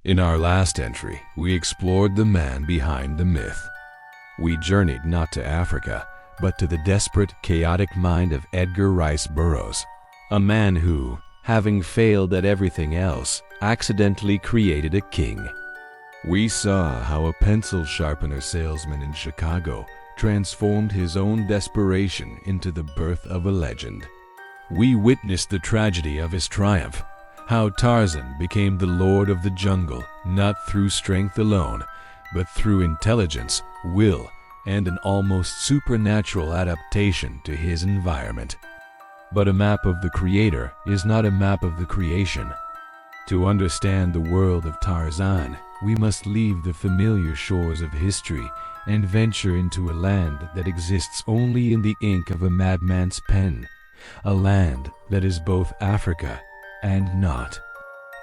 In our last entry, we explored the man behind the myth. We journeyed not to Africa, but to the desperate, chaotic mind of Edgar Rice Burroughs, a man who, having failed at everything else, accidentally created a king. We saw how a pencil sharpener salesman in Chicago transformed his own desperation into the birth of a legend. We witnessed the tragedy of his triumph, how Tarzan became the lord of the jungle, not through strength alone, but through intelligence, will, and an almost supernatural adaptation to his environment. But a map of the creator is not a map of the creation. To understand the world of Tarzan, we must leave the familiar shores of history and venture into a land that exists only in the ink of a madman's pen, a land that is both Africa and not.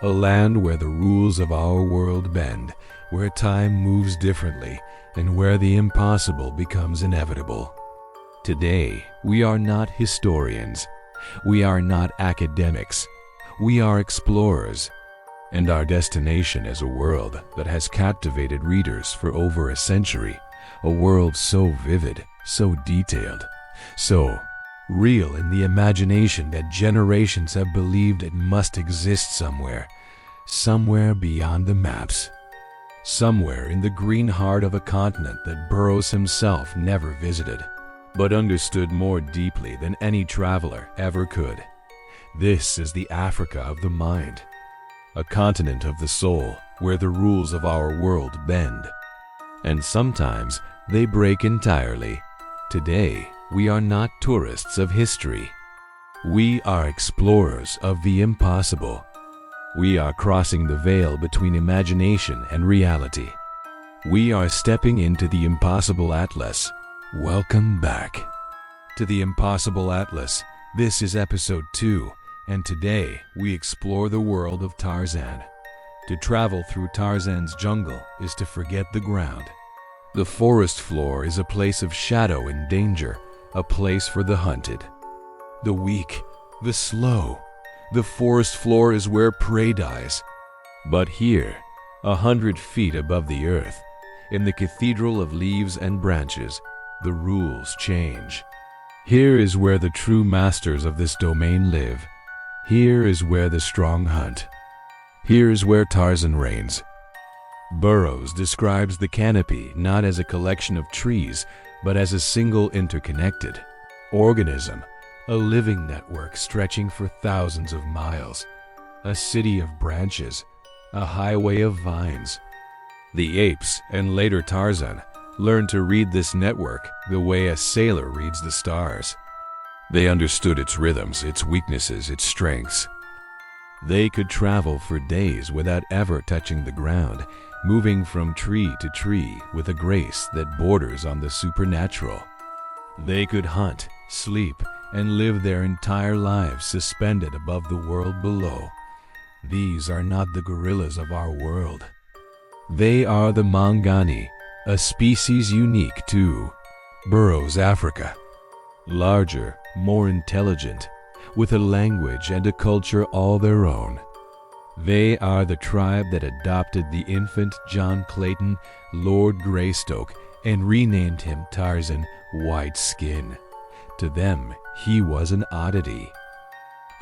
A land where the rules of our world bend, where time moves differently, and where the impossible becomes inevitable. Today, we are not historians. We are not academics. We are explorers. And our destination is a world that has captivated readers for over a century, a world so vivid, so detailed, so real in the imagination that generations have believed it must exist somewhere, somewhere beyond the maps, somewhere in the green heart of a continent that Burroughs himself never visited, but understood more deeply than any traveler ever could. This is the Africa of the mind, a continent of the soul where the rules of our world bend. And sometimes they break entirely. Today, we are not tourists of history. We are explorers of the impossible. We are crossing the veil between imagination and reality. We are stepping into the Impossible Atlas. Welcome back to the Impossible Atlas. This is episode 2, and today we explore the world of Tarzan. To travel through Tarzan's jungle is to forget the ground. The forest floor is a place of shadow and danger, a place for the hunted, the weak, the slow. The forest floor is where prey dies. But here, 100 feet above the earth, in the cathedral of leaves and branches, the rules change. Here is where the true masters of this domain live. Here is where the strong hunt. Here is where Tarzan reigns. Burroughs describes the canopy not as a collection of trees, but as a single interconnected organism, a living network stretching for thousands of miles, a city of branches, a highway of vines. The apes, and later Tarzan, learned to read this network the way a sailor reads the stars. They understood its rhythms, its weaknesses, its strengths. They could travel for days without ever touching the ground, moving from tree to tree with a grace that borders on the supernatural. They could hunt, sleep, and live their entire lives suspended above the world below. These are not the gorillas of our world. They are the Mangani, a species unique to Burroughs' Africa. Larger, more intelligent, with a language and a culture all their own. They are the tribe that adopted the infant John Clayton, Lord Greystoke, and renamed him Tarzan, White Skin. To them, he was an oddity,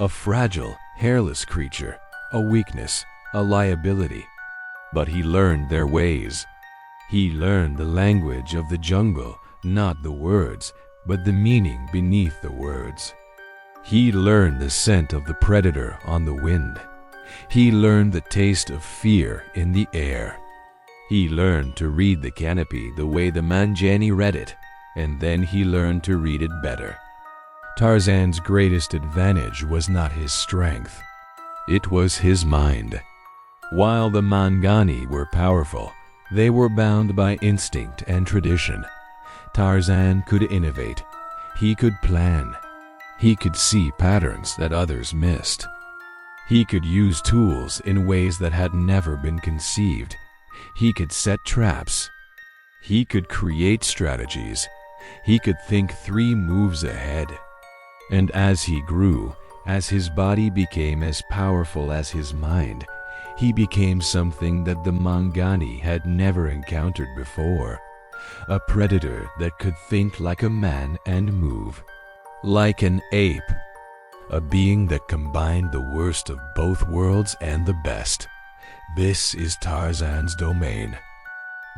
a fragile, hairless creature, a weakness, a liability. But he learned their ways. He learned the language of the jungle, not the words, but the meaning beneath the words. He learned the scent of the predator on the wind. He learned the taste of fear in the air. He learned to read the canopy the way the Mangani read it, and then he learned to read it better. Tarzan's greatest advantage was not his strength. It was his mind. While the Mangani were powerful, they were bound by instinct and tradition. Tarzan could innovate. He could plan. He could see patterns that others missed. He could use tools in ways that had never been conceived. He could set traps. He could create strategies. He could think 3 moves ahead. And as he grew, as his body became as powerful as his mind, he became something that the Mangani had never encountered before. A predator that could think like a man and move like an ape. A being that combined the worst of both worlds and the best. This is Tarzan's domain.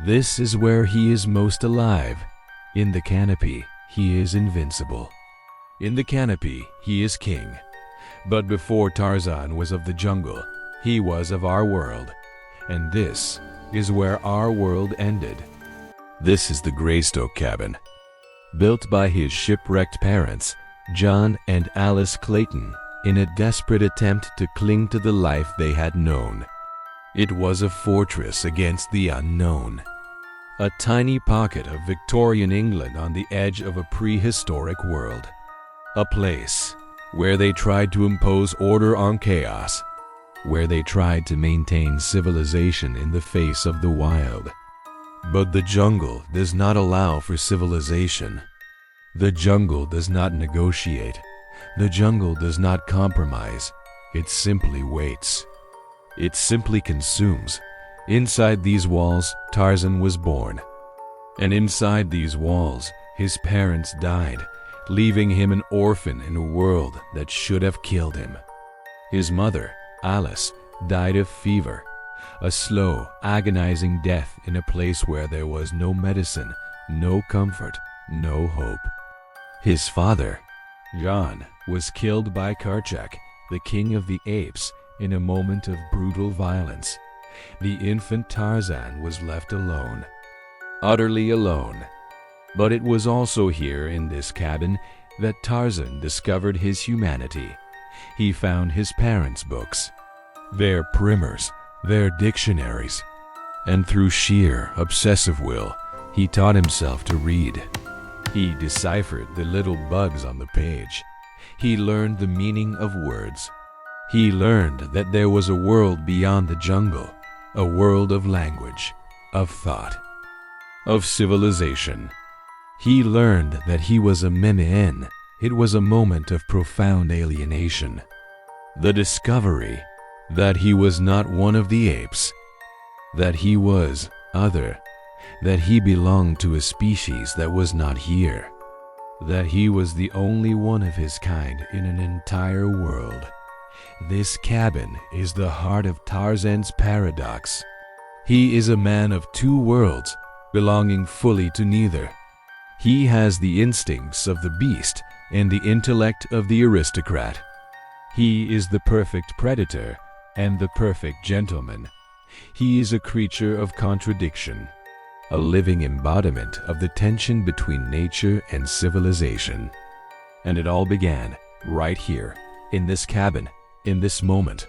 This is where he is most alive. In the canopy, he is invincible. In the canopy, he is king. But before Tarzan was of the jungle, he was of our world. And this is where our world ended. This is the Greystoke cabin. Built by his shipwrecked parents, John and Alice Clayton, in a desperate attempt to cling to the life they had known. It was a fortress against the unknown. A tiny pocket of Victorian England on the edge of a prehistoric world. A place where they tried to impose order on chaos, where they tried to maintain civilization in the face of the wild. But the jungle does not allow for civilization. The jungle does not negotiate. The jungle does not compromise. It simply waits. It simply consumes. Inside these walls, Tarzan was born. And inside these walls, his parents died, leaving him an orphan in a world that should have killed him. His mother, Alice, died of fever, a slow, agonizing death in a place where there was no medicine, no comfort, no hope. His father, John, was killed by Karchak, the king of the apes, in a moment of brutal violence. The infant Tarzan was left alone, utterly alone. But it was also here in this cabin that Tarzan discovered his humanity. He found his parents' books, their primers, their dictionaries, and through sheer obsessive will, he taught himself to read. He deciphered the little bugs on the page. He learned the meaning of words. He learned that there was a world beyond the jungle, a world of language, of thought, of civilization. He learned that he was a Memeen. It was a moment of profound alienation. The discovery that he was not one of the apes, that he was other, that he belonged to a species that was not here, that he was the only one of his kind in an entire world. This cabin is the heart of Tarzan's paradox. He is a man of two worlds, belonging fully to neither. He has the instincts of the beast and the intellect of the aristocrat. He is the perfect predator and the perfect gentleman. He is a creature of contradiction, a living embodiment of the tension between nature and civilization. And it all began right here, in this cabin, in this moment,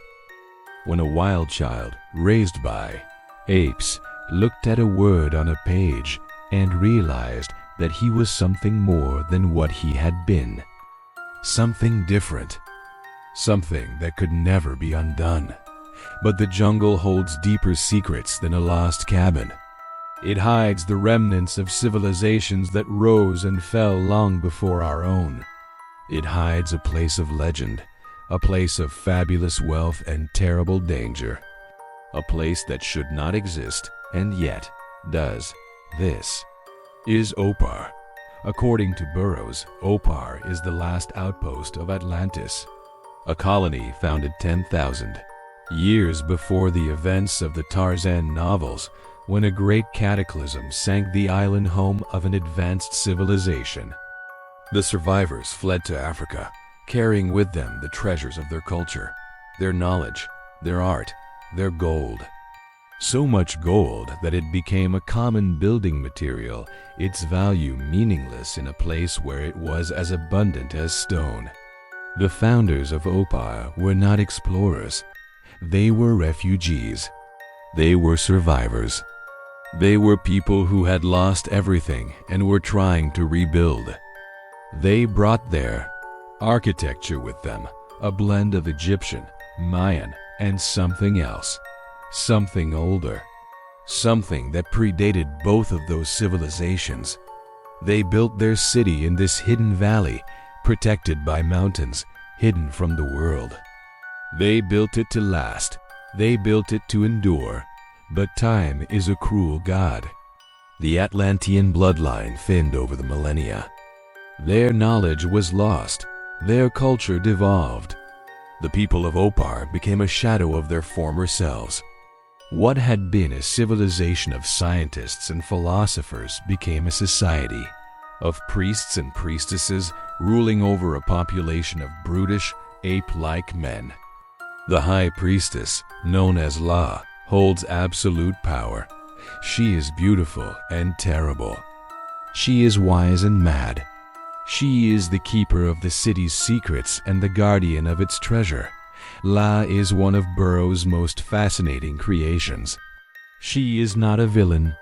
when a wild child raised by apes looked at a word on a page and realized that he was something more than what he had been. Something different. Something that could never be undone. But the jungle holds deeper secrets than a lost cabin. It hides the remnants of civilizations that rose and fell long before our own. It hides a place of legend, a place of fabulous wealth and terrible danger. A place that should not exist and yet does. This is Opar. According to Burroughs, Opar is the last outpost of Atlantis, a colony founded 10,000 years before the events of the Tarzan novels, when a great cataclysm sank the island home of an advanced civilization. The survivors fled to Africa, carrying with them the treasures of their culture, their knowledge, their art, their gold. So much gold that it became a common building material, its value meaningless in a place where it was as abundant as stone. The founders of Opar were not explorers. They were refugees. They were survivors. They were people who had lost everything and were trying to rebuild. They brought their architecture with them, a blend of Egyptian, Mayan, and something else. Something older. Something that predated both of those civilizations. They built their city in this hidden valley, protected by mountains, hidden from the world. They built it to last. They built it to endure, but time is a cruel god. The Atlantean bloodline thinned over the millennia. Their knowledge was lost, their culture devolved. The people of Opar became a shadow of their former selves. What had been a civilization of scientists and philosophers became a society of priests and priestesses ruling over a population of brutish, ape-like men. The high priestess, known as La, holds absolute power. She is beautiful and terrible. She is wise and mad. She is the keeper of the city's secrets and the guardian of its treasure. La is one of Burroughs' most fascinating creations. She is not a villain.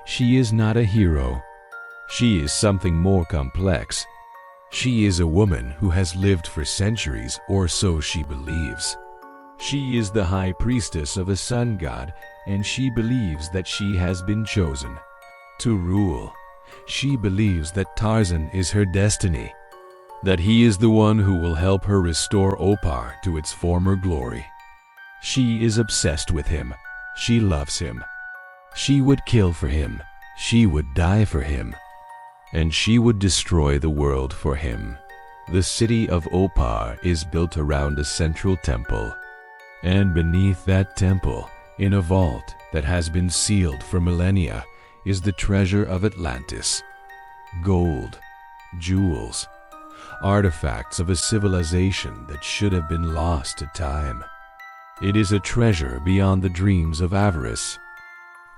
She is not a hero. She is something more complex. She is a woman who has lived for centuries, or so she believes. She is the high priestess of a sun god, and she believes that she has been chosen to rule. She believes that Tarzan is her destiny, that he is the one who will help her restore Opar to its former glory. She is obsessed with him. She loves him. She would kill for him. She would die for him. And she would destroy the world for him. The city of Opar is built around a central temple. And beneath that temple, in a vault that has been sealed for millennia, is the treasure of Atlantis. Gold, jewels, artifacts of a civilization that should have been lost to time. It is a treasure beyond the dreams of avarice.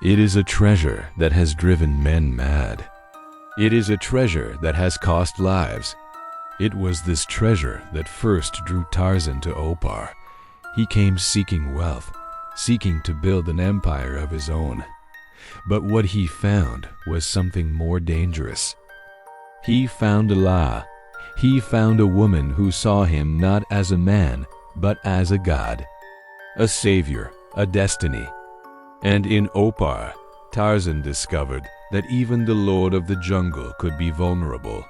It is a treasure that has driven men mad. It is a treasure that has cost lives. It was this treasure that first drew Tarzan to Opar. He came seeking wealth, seeking to build an empire of his own. But what he found was something more dangerous. He found La. He found a woman who saw him not as a man, but as a god, a savior, a destiny. And in Opar, Tarzan discovered that even the Lord of the Jungle could be vulnerable.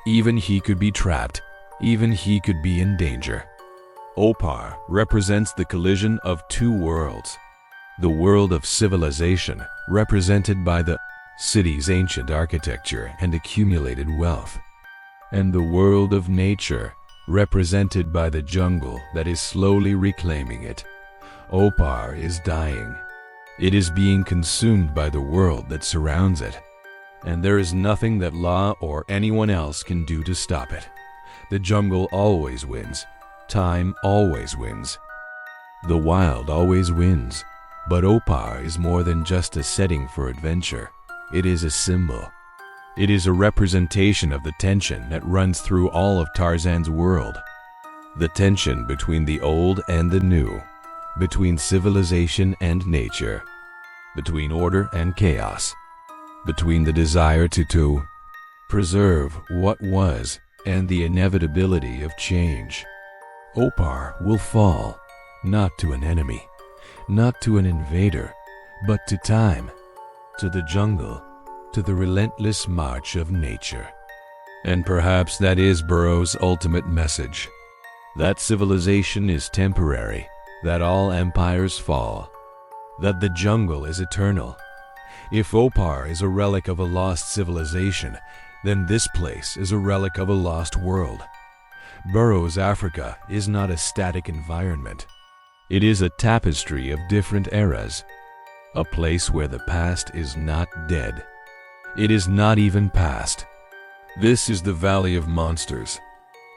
Even he could be trapped. Even he could be in danger. Opar represents the collision of two worlds. The world of civilization, represented by the city's ancient architecture and accumulated wealth, and the world of nature, represented by the jungle that is slowly reclaiming it. Opar is dying. It is being consumed by the world that surrounds it, and there is nothing that La or anyone else can do to stop it. The jungle always wins. Time always wins. The wild always wins. But Opar is more than just a setting for adventure. It is a symbol. It is a representation of the tension that runs through all of Tarzan's world. The tension between the old and the new, between civilization and nature, between order and chaos, between the desire to preserve what was and the inevitability of change. Opar will fall, not to an enemy, not to an invader, but to time, to the jungle, to the relentless march of nature. And perhaps that is Burroughs' ultimate message, that civilization is temporary, that all empires fall, that the jungle is eternal. If Opar is a relic of a lost civilization, then this place is a relic of a lost world. Burroughs' Africa is not a static environment. It is a tapestry of different eras, a place where the past is not dead. It is not even past. This is the Valley of Monsters,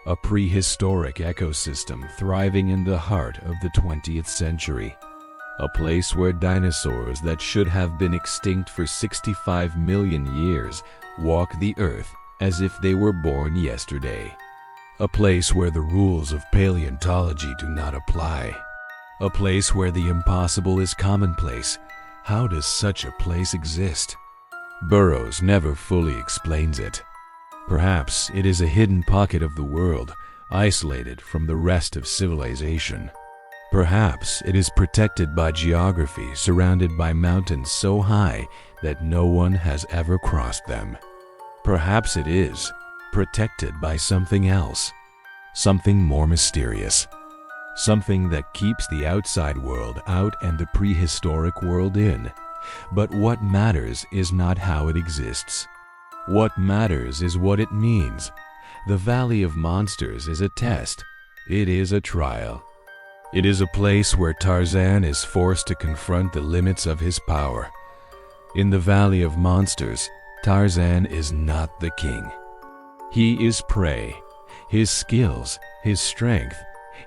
a prehistoric ecosystem thriving in the heart of the 20th century, a place where dinosaurs that should have been extinct for 65 million years walk the earth as if they were born yesterday, a place where the rules of paleontology do not apply, a place where the impossible is commonplace. How does such a place exist? Burroughs never fully explains it. Perhaps it is a hidden pocket of the world, isolated from the rest of civilization. Perhaps it is protected by geography, surrounded by mountains so high that no one has ever crossed them. Perhaps it is protected by something else, something more mysterious, something that keeps the outside world out and the prehistoric world in. But what matters is not how it exists. What matters is what it means. The Valley of Monsters is a test. It is a trial. It is a place where Tarzan is forced to confront the limits of his power. In the Valley of Monsters, Tarzan is not the king. He is prey. His skills, his strength,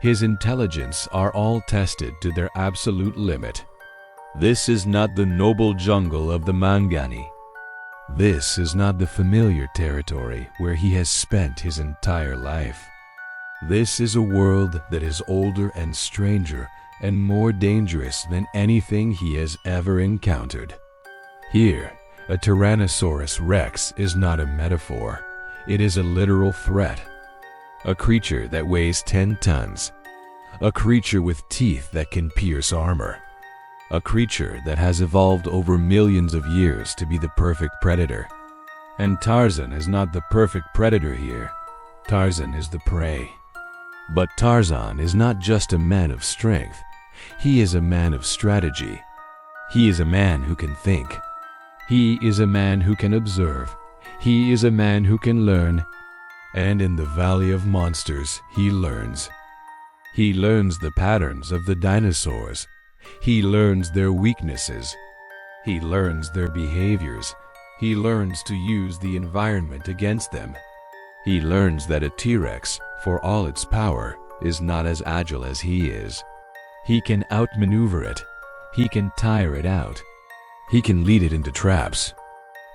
his intelligence are all tested to their absolute limit. This is not the noble jungle of the Mangani. This is not the familiar territory where he has spent his entire life. This is a world that is older and stranger and more dangerous than anything he has ever encountered. Here, a Tyrannosaurus Rex is not a metaphor. It is a literal threat. A creature that weighs 10 tons. A creature with teeth that can pierce armor. A creature that has evolved over millions of years to be the perfect predator. And Tarzan is not the perfect predator here. Tarzan is the prey. But Tarzan is not just a man of strength. He is a man of strategy. He is a man who can think. He is a man who can observe. He is a man who can learn. And in the Valley of Monsters, he learns. He learns the patterns of the dinosaurs. He learns their weaknesses. He learns their behaviors. He learns to use the environment against them. He learns that a T-Rex, for all its power, is not as agile as he is. He can outmaneuver it. He can tire it out. He can lead it into traps.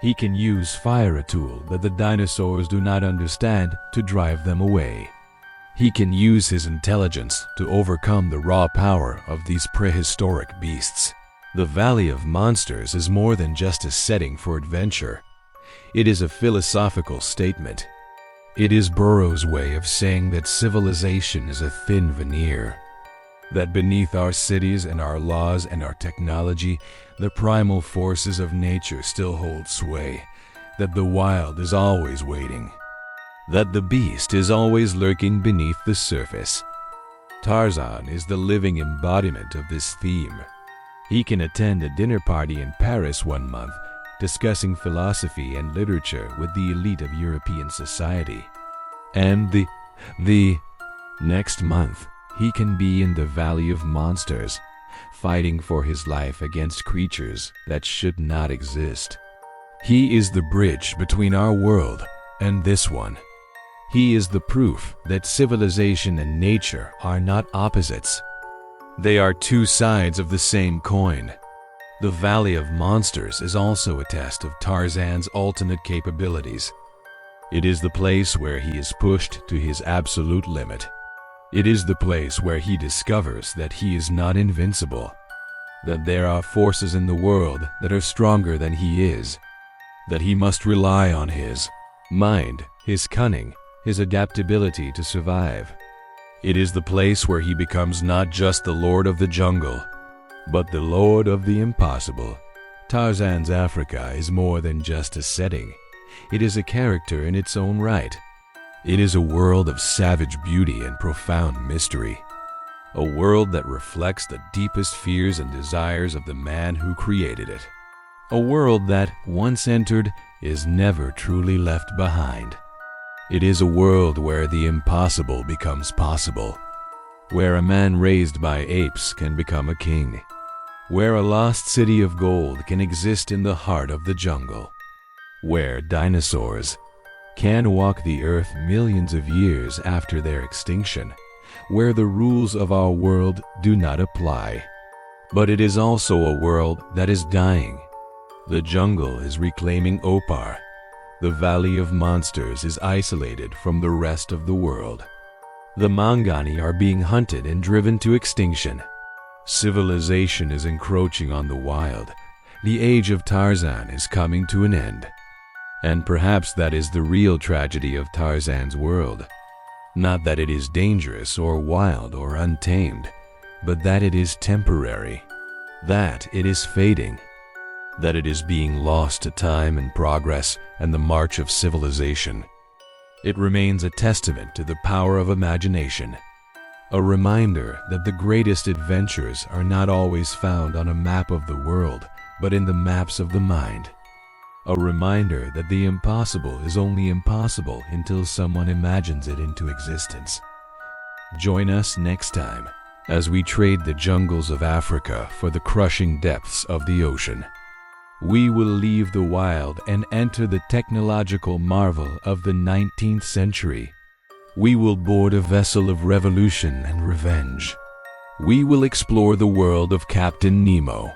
He can use fire, a tool that the dinosaurs do not understand, to drive them away. He can use his intelligence to overcome the raw power of these prehistoric beasts. The Valley of Monsters is more than just a setting for adventure. It is a philosophical statement. It is Burroughs' way of saying that civilization is a thin veneer. That beneath our cities and our laws and our technology, the primal forces of nature still hold sway. That the wild is always waiting. That the beast is always lurking beneath the surface. Tarzan is the living embodiment of this theme. He can attend a dinner party in Paris one month, discussing philosophy and literature with the elite of European society. And the next month, he can be in the Valley of Monsters, fighting for his life against creatures that should not exist. He is the bridge between our world and this one. He is the proof that civilization and nature are not opposites. They are two sides of the same coin. The Valley of Monsters is also a test of Tarzan's ultimate capabilities. It is the place where he is pushed to his absolute limit. It is the place where he discovers that he is not invincible, that there are forces in the world that are stronger than he is, that he must rely on his mind, his cunning, his adaptability to survive. It is the place where he becomes not just the Lord of the jungle, but the Lord of the impossible. Tarzan's Africa is more than just a setting. It is a character in its own right. It is a world of savage beauty and profound mystery. A world that reflects the deepest fears and desires of the man who created it. A world that, once entered, is never truly left behind. It is a world where the impossible becomes possible, where a man raised by apes can become a king, where a lost city of gold can exist in the heart of the jungle, where dinosaurs can walk the earth millions of years after their extinction, where the rules of our world do not apply. But it is also a world that is dying. The jungle is reclaiming Opar. The Valley of Monsters is isolated from the rest of the world. The Mangani are being hunted and driven to extinction. Civilization is encroaching on the wild. The age of Tarzan is coming to an end. And perhaps that is the real tragedy of Tarzan's world. Not that it is dangerous or wild or untamed, but that it is temporary. That it is fading. That it is being lost to time and progress and the march of civilization. It remains a testament to the power of imagination, A reminder that the greatest adventures are not always found on a map of the world, but in the maps of the mind. A reminder that the impossible is only impossible until someone imagines it into existence. Join us next time as we trade the jungles of Africa for the crushing depths of the ocean. We will leave the wild and enter the technological marvel of the 19th century. We will board a vessel of revolution and revenge. We will explore the world of Captain Nemo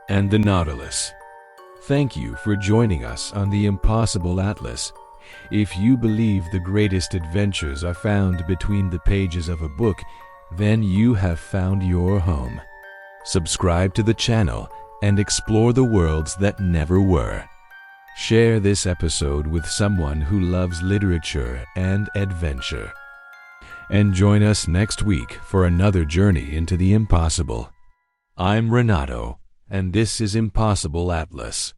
and the Nautilus. Thank you for joining us on the Impossible Atlas. If you believe the greatest adventures are found between the pages of a book, then you have found your home. Subscribe to the channel and explore the worlds that never were. Share this episode with someone who loves literature and adventure. And join us next week for another journey into the impossible. I'm Renato, and this is Impossible Atlas.